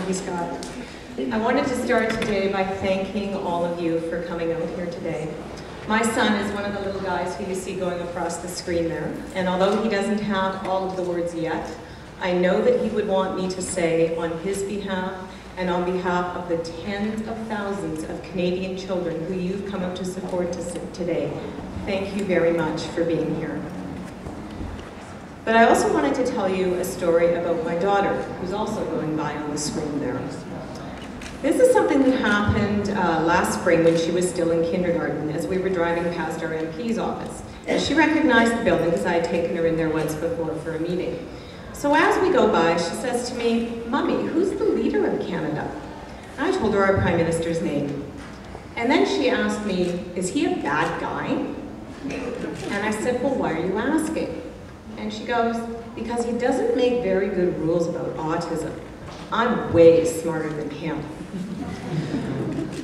Thank you, Scott. I wanted to start today by thanking all of you for coming out here today. My son is one of the little guys who you see going across the screen there, and although he doesn't have all of the words yet, I know that he would want me to say on his behalf and on behalf of the tens of thousands of Canadian children who you've come out to support today, thank you very much for being here. But I also wanted to tell you a story about my daughter, who's also going by on the screen there. This is something that happened last spring when she was still in kindergarten as we were driving past our MP's office. And she recognized the building because I had taken her in there once before for a meeting. So as we go by, she says to me, "Mommy, who's the leader of Canada?" And I told her our Prime Minister's name. And then she asked me, "Is he a bad guy?" And I said, "Well, why are you asking?" And she goes, "Because he doesn't make very good rules about autism. I'm way smarter than him."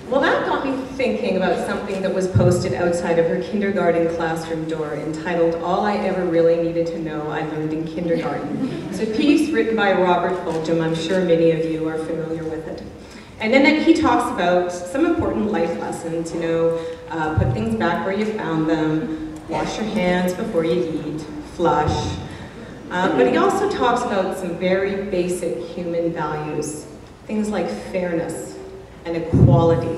Well, that got me thinking about something that was posted outside of her kindergarten classroom door entitled, "All I Ever Really Needed to Know I Learned in Kindergarten." It's a piece written by Robert Fulghum. I'm sure many of you are familiar with it. And then he talks about some important life lessons, you know, put things back where you found them, wash your hands before you eat, flush. But he also talks about some very basic human values, things like fairness and equality,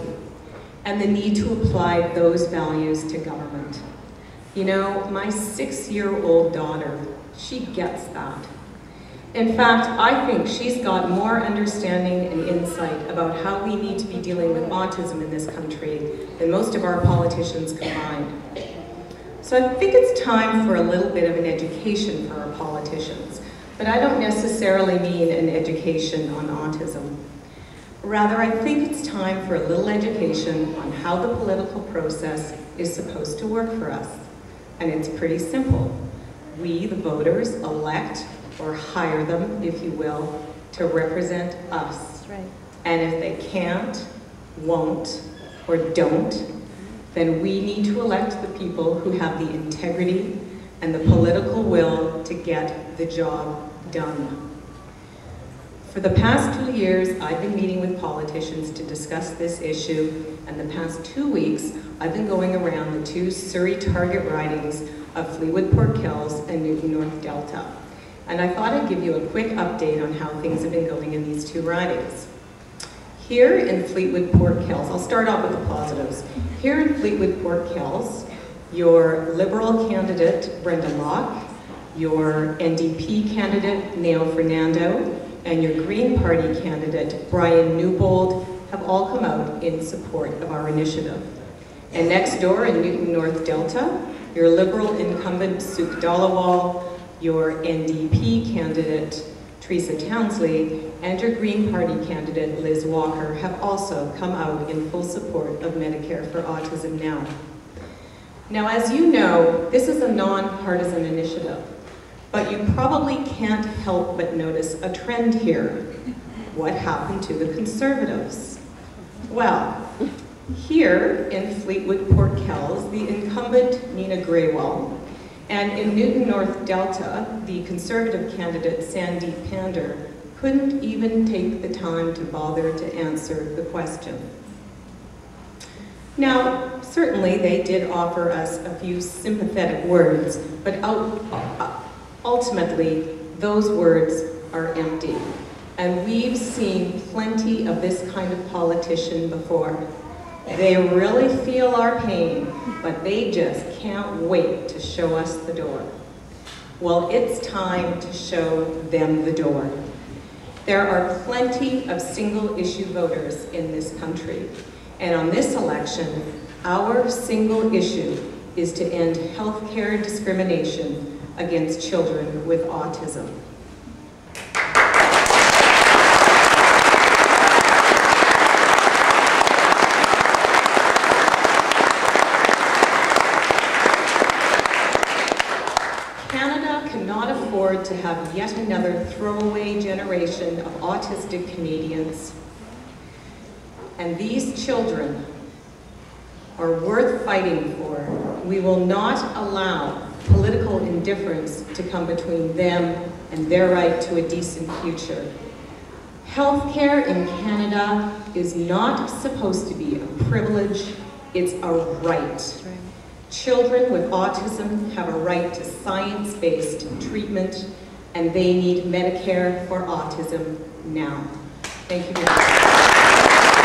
and the need to apply those values to government. You know, my 6-year-old daughter, she gets that. In fact, I think she's got more understanding and insight about how we need to be dealing with autism in this country than most of our politicians combined. So I think it's time for a little bit of an education for our politicians, but I don't necessarily mean an education on autism. Rather, I think it's time for a little education on how the political process is supposed to work for us. And it's pretty simple. We, the voters, elect or hire them, if you will, to represent us. That's right. And if they can't, won't, or don't, then we need to elect the people who have the integrity and the political will to get the job done. For the past 2 years, I've been meeting with politicians to discuss this issue, and the past 2 weeks, I've been going around the 2 Surrey target ridings of Fleetwood Port Kells and Newton North Delta. And I thought I'd give you a quick update on how things have been going in these 2 ridings. Here in Fleetwood Port Kells, I'll start off with the positives. Here in Fleetwood Port Kells, your Liberal candidate, Brenda Locke, your NDP candidate, Nao Fernando, and your Green Party candidate, Brian Newbold, have all come out in support of our initiative. And next door in Newton North Delta, your Liberal incumbent, Suk Dalawal, your NDP candidate, Teresa Townsley, and your Green Party candidate, Liz Walker, have also come out in full support of Medicare for Autism now. Now, as you know, this is a non-partisan initiative, but you probably can't help but notice a trend here. What happened to the Conservatives? Well, here in Fleetwood Port Kells, the incumbent, Nina Graywall, and in Newton North Delta, the Conservative candidate, Sandeep Pander, couldn't even take the time to bother to answer the question. Now, certainly they did offer us a few sympathetic words, but ultimately, those words are empty. And we've seen plenty of this kind of politician before. They really feel our pain, but they just can't wait to show us the door. Well, it's time to show them the door. There are plenty of single-issue voters in this country, and on this election, our single issue is to end healthcare discrimination against children with autism. Canada cannot afford to have yet another throwaway generation of autistic Canadians. And these children are worth fighting for. We will not allow political indifference to come between them and their right to a decent future. Healthcare in Canada is not supposed to be a privilege, it's a right. Children with autism have a right to science-based treatment, and they need Medicare for autism now. Thank you very much.